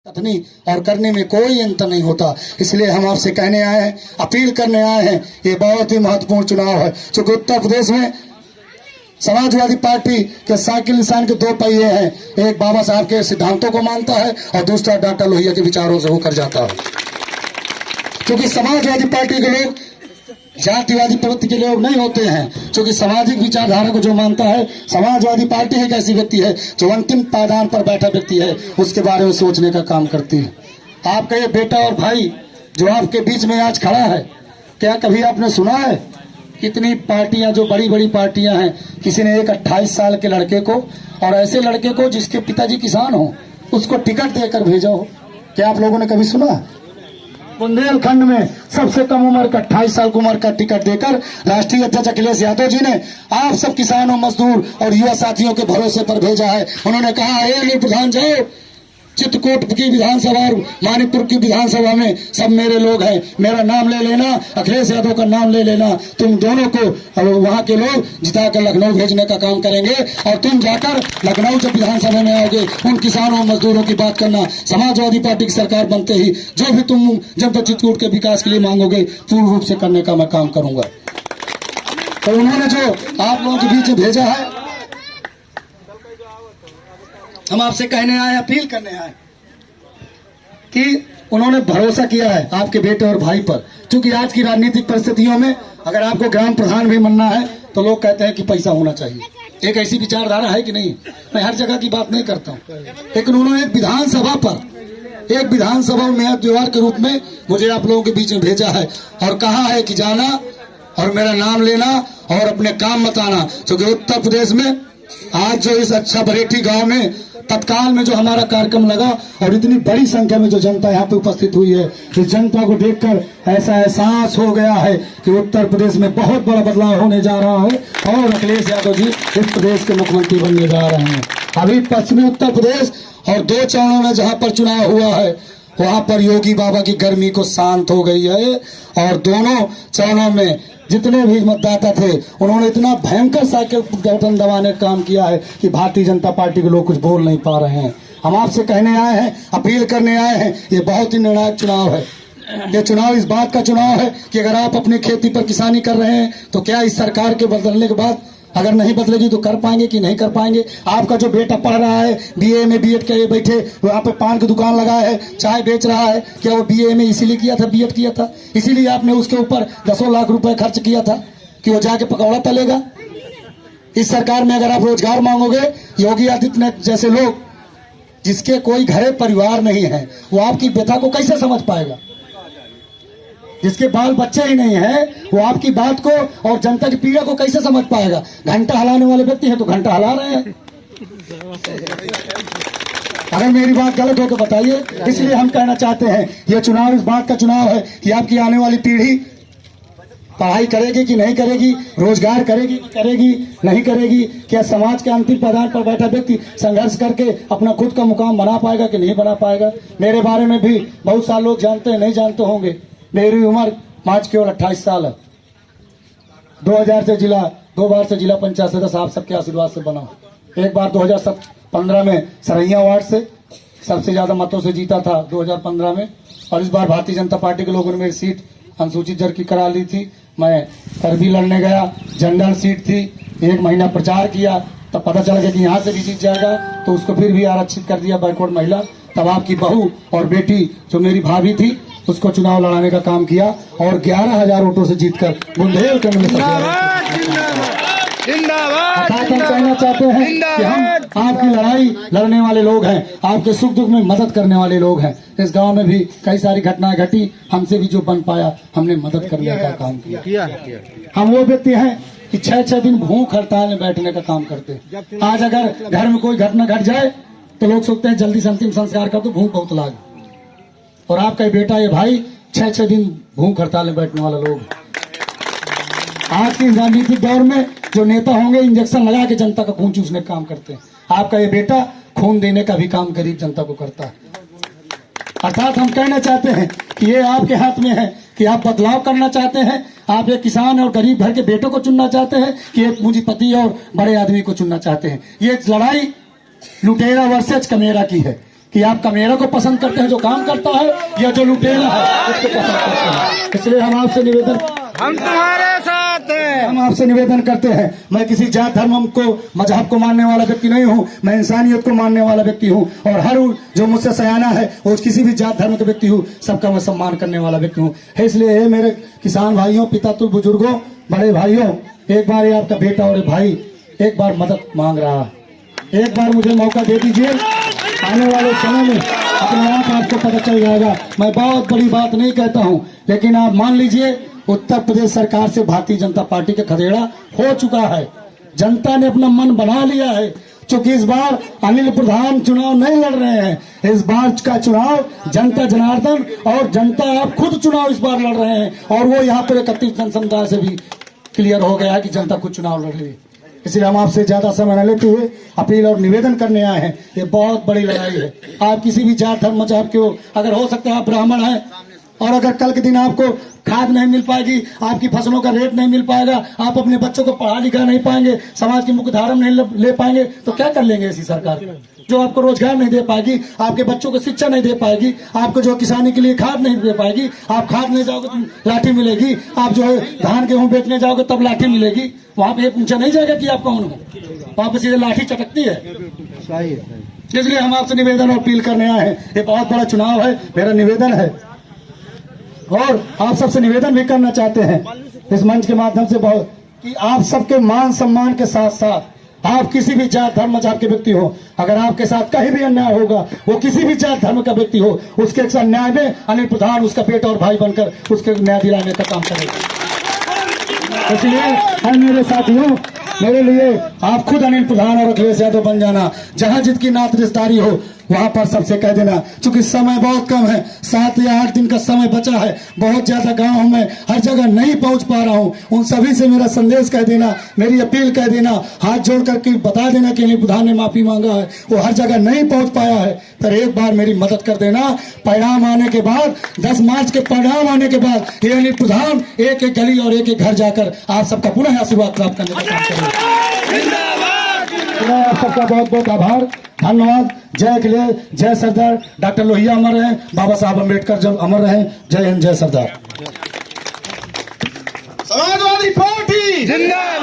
कथनी और करने में कोई अंतर नहीं होता। इसलिए हम आपसे कहने आए हैं, अपील करने आए हैं, ये बहुत ही महत्वपूर्ण चुनाव है। चूंकि उत्तर प्रदेश में समाजवादी पार्टी के साइकिल निशान के दो पहिए हैं, एक बाबा साहब के सिद्धांतों को मानता है और दूसरा डॉक्टर लोहिया के विचारों से होकर जाता है। क्योंकि समाजवादी पार्टी के लोग जातिवादी प्रवृत्ति के लोग नहीं होते हैं। क्योंकि सामाजिक विचारधारा को जो मानता है, समाजवादी पार्टी एक ऐसी व्यक्ति है जो अंतिम पायदान पर बैठा व्यक्ति है, उसके बारे में सोचने का काम करती है। आपका ये बेटा और भाई जो आपके बीच में आज खड़ा है, क्या कभी आपने सुना है कितनी पार्टियां, जो बड़ी बड़ी पार्टियां हैं, किसी ने एक 28 साल के लड़के को और ऐसे लड़के को जिसके पिताजी किसान हो, उसको टिकट देकर भेजा हो? क्या आप लोगों ने कभी सुना? बुंदेलखंड में सबसे कम उम्र का 28 साल की उम्र का टिकट देकर राष्ट्रीय अध्यक्ष अखिलेश यादव जी ने आप सब किसानों, मजदूर और युवा साथियों के भरोसे पर भेजा है। उन्होंने कहा, हे प्रधान जाओ, चित्रकूट की विधानसभा और मानिकपुर की विधानसभा में सब मेरे लोग हैं, मेरा नाम ले लेना, अखिलेश यादव का नाम ले लेना, तुम दोनों को वहां के लोग जिताकर लखनऊ भेजने का काम करेंगे और तुम जाकर लखनऊ जब विधानसभा में आओगे उन किसानों मजदूरों की बात करना। समाजवादी पार्टी की सरकार बनते ही जो भी तुम जब चित्रकूट के विकास के लिए मांगोगे पूर्ण रूप से करने का मैं काम करूंगा। तो उन्होंने जो आप लोगों के बीच भेजा है, हम आपसे कहने आए, अपील करने आए कि उन्होंने भरोसा किया है आपके बेटे और भाई पर। क्योंकि आज की राजनीतिक परिस्थितियों में अगर आपको ग्राम प्रधान भी बनना है तो लोग कहते हैं कि पैसा होना चाहिए। एक ऐसी विचारधारा है कि नहीं? मैं हर जगह की बात नहीं करता हूँ, लेकिन उन्होंने एक विधानसभा में उम्मीदवार के रूप में मुझे आप लोगों के बीच में भेजा है और कहा है कि जाना और मेरा नाम लेना और अपने काम बताना। क्योंकि उत्तर प्रदेश में आज जो इस अच्छा बरेठी गांव में तत्काल में जो हमारा कार्यक्रम लगा और इतनी बड़ी संख्या में जो जनता यहाँ पे उपस्थित हुई है, इस जनता को देखकर ऐसा एहसास हो गया है कि उत्तर प्रदेश में बहुत बड़ा बदलाव होने जा रहा है और अखिलेश यादव जी इस प्रदेश के मुख्यमंत्री बनने जा रहे हैं। अभी पश्चिमी उत्तर प्रदेश और 2 चरणों में जहाँ पर चुनाव हुआ है, वहाँ पर योगी बाबा की गर्मी को शांत हो गई है और दोनों चरणों में जितने भी मतदाता थे उन्होंने इतना भयंकर साइकिल बटन दबाने का काम किया है कि भारतीय जनता पार्टी के लोग कुछ बोल नहीं पा रहे हैं। हम आपसे कहने आए हैं, अपील करने आए हैं, ये बहुत ही निर्णायक चुनाव है। ये चुनाव इस बात का चुनाव है कि अगर आप अपनी खेती पर किसानी कर रहे हैं तो क्या इस सरकार के बदलने के बाद अगर नहीं बदलेगी तो कर पाएंगे कि नहीं कर पाएंगे? आपका जो बेटा पढ़ रहा है, बीए में बीएड के बैठे वहाँ पे पान की दुकान लगाया है, चाय बेच रहा है, क्या वो बीए में इसीलिए किया था, बीएड किया था? इसीलिए आपने उसके ऊपर 10 लाख रुपए खर्च किया था कि वो जाके पकौड़ा तलेगा? इस सरकार में अगर आप रोजगार मांगोगे, योगी आदित्यनाथ जैसे लोग जिसके कोई घरे परिवार नहीं है, वो आपकी व्यथा को कैसे समझ पाएगा? जिसके बाल बच्चे ही नहीं है, वो आपकी बात को और जनता की पीड़ा को कैसे समझ पाएगा? घंटा हिलाने वाले व्यक्ति हैं तो घंटा हिला रहे हैं। अगर मेरी बात गलत हो तो बताइए। इसलिए हम कहना चाहते हैं, यह चुनाव इस बात का चुनाव है कि आपकी आने वाली पीढ़ी पढ़ाई करेगी कि नहीं करेगी, रोजगार करेगी कि करेगी नहीं करेगी, क्या समाज के अंतिम पायदान पर बैठा व्यक्ति संघर्ष करके अपना खुद का मुकाम बना पाएगा कि नहीं बना पाएगा? मेरे बारे में भी बहुत सारे लोग जानते हैं, नहीं जानते होंगे। मेरी उम्र आज केवल 28 साल है। 2000 से 2 बार से जिला पंचायत सदस्य आप सबके आशीर्वाद से बना। एक बार 2015 में सरैया वार्ड से सबसे ज्यादा मतों से जीता था 2015 में, और इस बार भारतीय जनता पार्टी के लोगों ने मेरी सीट अनुसूचित जाति की करा ली थी। मैं करबी लड़ने गया, जनरल सीट थी, 1 महीना प्रचार किया, तब पता चला कि यहाँ से भी जीत जाएगा तो उसको फिर भी आरक्षित कर दिया बैकवर्ड महिला। तब आपकी बहू और बेटी जो मेरी भाभी थी उसको चुनाव लड़ाने का काम किया और 11,000 वोटों से जीतकर बुंदेलखंड में हम कहना चाहते हैं कि हम आपकी लड़ाई लड़ने वाले लोग हैं, आपके सुख दुख में मदद करने वाले लोग हैं। इस गांव में भी कई सारी घटनाएं घटी, हमसे भी जो बन पाया हमने मदद करने का काम किया। हम वो व्यक्ति हैं कि 6-6 दिन भूख हड़ताल में बैठने का काम करते हैं। आज अगर घर में कोई घटना घट जाए तो लोग सोचते हैं जल्दी से अंतिम संस्कार कर दो, भूख बहुत लागे। और आपका ये बेटा, ये भाई 6-6 दिन भूख हड़ताल में बैठने वाला लोग। आज के राजनीतिक दौर में जो नेता होंगे इंजेक्शन लगा के जनता का खून चूसने का काम करते हैं। आपका ये बेटा खून देने का भी काम गरीब जनता को करता है। अर्थात हम कहना चाहते हैं कि ये आपके हाथ में है कि आप बदलाव करना चाहते हैं, आप एक किसान और गरीब घर के बेटों को चुनना चाहते हैं कि एक पूंजीपति और बड़े आदमी को चुनना चाहते हैं। ये लड़ाई लुटेरा वर्सेज कमेरा की है कि आप कमेरा को पसंद करते हैं जो काम करता है, या जो लुटेरा है उसको पसंद करते हैं। इसलिए हम आपसे निवेदन, हम तुम्हारे साथ हैं। हम आपसे निवेदन करते हैं। मैं किसी जात धर्म को मजहब को मानने वाला व्यक्ति नहीं हूँ, मैं इंसानियत को मानने वाला व्यक्ति हूँ, और हर जो मुझसे सयाना है वो किसी भी जात धर्म का व्यक्ति हूँ, सबका मैं सम्मान करने वाला व्यक्ति हूँ। इसलिए हे मेरे किसान भाइयों, पिता तुल बुजुर्गों, बड़े भाइयों, एक बार ये आपका बेटा और भाई एक बार मदद मांग रहा है, एक बार मुझे मौका दे दीजिए। आने वाले समय में अपने आप आपको पता चल जाएगा। मैं बहुत बड़ी बात नहीं कहता हूँ, लेकिन आप मान लीजिए उत्तर प्रदेश सरकार से भारतीय जनता पार्टी का खदेड़ा हो चुका है। जनता ने अपना मन बना लिया है, क्योंकि इस बार अनिल प्रधान चुनाव नहीं लड़ रहे हैं। इस बार का चुनाव जनता जनार्दन और जनता आप खुद चुनाव इस बार लड़ रहे हैं, और वो यहाँ पर 31 जनसमुदाय से भी क्लियर हो गया है कि जनता खुद चुनाव लड़ रही है। इसलिए हम आपसे ज्यादा समय न लेते हुए अपील और निवेदन करने आए हैं। ये बहुत बड़ी लड़ाई है। आप किसी भी जात धर्म मजहब के हो, अगर हो सकता है आप ब्राह्मण हैं, और अगर कल के दिन आपको खाद नहीं मिल पाएगी, आपकी फसलों का रेट नहीं मिल पाएगा, आप अपने बच्चों को पढ़ा लिखा नहीं पाएंगे, समाज की मुख्य धारा नहीं ले पाएंगे, तो क्या कर लेंगे ऐसी सरकार जो आपको रोजगार नहीं दे पाएगी, आपके बच्चों को शिक्षा नहीं दे पाएगी, आपको जो किसानी के लिए खाद नहीं दे पाएगी। आप खाद नहीं जाओगे तो लाठी मिलेगी, आप जो है धान गेहूं बेचने जाओगे तब लाठी मिलेगी। वहां पे पूछा नहीं जाएगा कि आप कौन हो, वहां पे सीधे लाठी चटकती है। इसलिए हम आपसे निवेदन और अपील करने आए हैं। ये बहुत बड़ा चुनाव है, मेरा निवेदन है, और आप सबसे निवेदन भी करना चाहते हैं इस मंच के माध्यम से बहुत, कि आप सबके मान सम्मान के साथ साथ आप किसी भी जात धर्म मजहब के व्यक्ति हो, अगर आपके साथ कहीं भी अन्याय होगा, वो किसी भी जात धर्म का व्यक्ति हो, उसके अन्याय में अनिल प्रधान उसका बेटा और भाई बनकर उसके न्याय दिलाने का काम करेगा। इसलिए मेरे साथियों, मेरे लिए आप खुद अनिल प्रधान और अखिलेश यादव बन जाना। जहां जितकी नात रिश्तेदारी हो वहां पर सबसे कह देना, क्योंकि समय बहुत कम है, 7 या 8 दिन का समय बचा है। बहुत ज्यादा गांव में हर जगह नहीं पहुंच पा रहा हूं, उन सभी से मेरा संदेश कह देना, मेरी अपील कह देना, हाथ जोड़ करके बता देना कि अनिल प्रधान ने माफी मांगा है, वो हर जगह नहीं पहुंच पाया है, पर एक बार मेरी मदद कर देना। परिणाम आने के बाद, 10 मार्च के परिणाम आने के बाद ये अनिल प्रधान एक एक गली और एक एक घर जाकर आप सबका पुनः आशीर्वाद प्राप्त करने का काम करेगा। आप सबका बहुत बहुत आभार, धन्यवाद। जय अखिलेश, जय सरदार। डॉक्टर लोहिया अमर रहे, बाबा साहब अम्बेडकर जब अमर रहे। जय हिंद, जय सरदार। समाजवादी पार्टी जिंदाबाद।